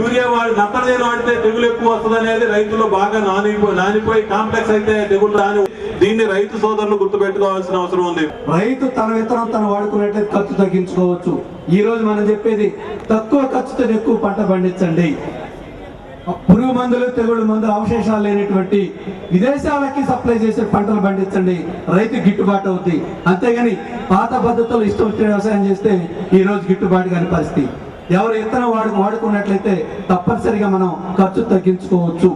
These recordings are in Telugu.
యూరియా నత్రజని వాడితే తెగులు ఎక్కువ వస్తుంది అనేది రైతులు బాగా నానిపోయి కాంప్లెక్స్ అయితే తెగులు రాని. దీన్ని రైతు సోదరులు గుర్తుపెట్టుకోవాల్సిన అవసరం ఉంది. రైతు తన విత్తనం తను వాడుకున్నట్లయితే ఖర్చు తగ్గించుకోవచ్చు. ఈ రోజు మనం చెప్పేది తక్కువ ఖర్చుతో ఎక్కువ పంట పండించండి. పురుగు మందులు, తెగుడు మందులు అవశేషాలు లేనటువంటి విదేశాలకి సప్లై చేసే పంటలు పండించండి. రైతు గిట్టుబాటు అవుతుంది. అంతేగాని పాత పద్ధతులు ఇష్టం వచ్చిన వ్యవసాయం చేస్తే ఈ రోజు గిట్టుబాటు కాని పరిస్థితి. ఎవరు విత్తనం వాడుకున్నట్లయితే తప్పనిసరిగా మనం ఖర్చు తగ్గించుకోవచ్చు.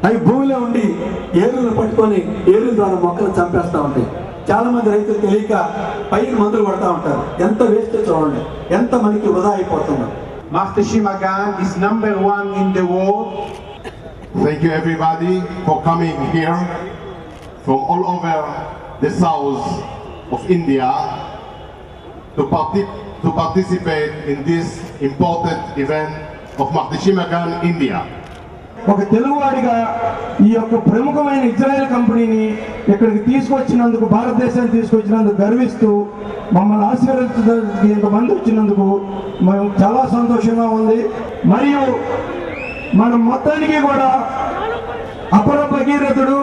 అవి భూమిలో ఉండి ఏరులను పట్టుకొని ఏరుల ద్వారా మొక్కలు చంపేస్తూ ఉంటాయి. చాలా మంది రైతులు తెలియక పైన మందులు పడతా ఉంటారు. ఎంత వేస్ట్ చూడండి, ఎంత మనకి వృధా అయిపోతుందో. Mahtashi Magan is #1 in the world. Thank you everybody for coming here from all over the south of India to participate in this important event of Mahtashi Magan India. ఒక తెలుగువాడిగా ఈ యొక్క ప్రముఖమైన ఇజ్రాయెల్ కంపెనీని ఇక్కడికి తీసుకొచ్చినందుకు, భారతదేశానికి తీసుకొచ్చినందుకు గర్విస్తూ మమ్మల్ని ఆశీర్వదించడానికి ఇంతమంది వచ్చినందుకు మేము చాలా సంతోషంగా ఉంది. మరియు మనం మొత్తానికి కూడా అపర భగీరథుడు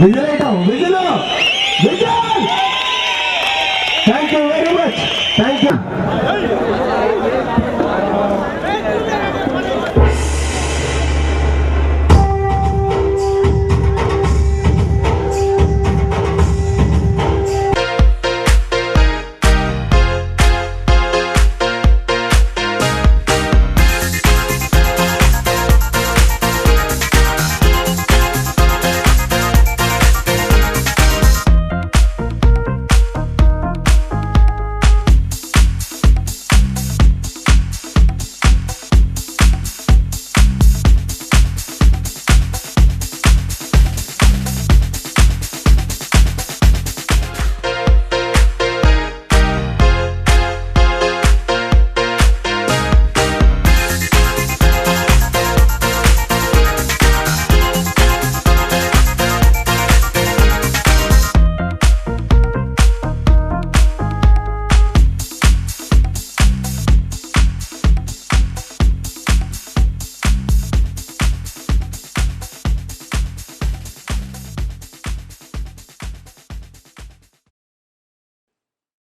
Vijay. Thank you very much. Thank you.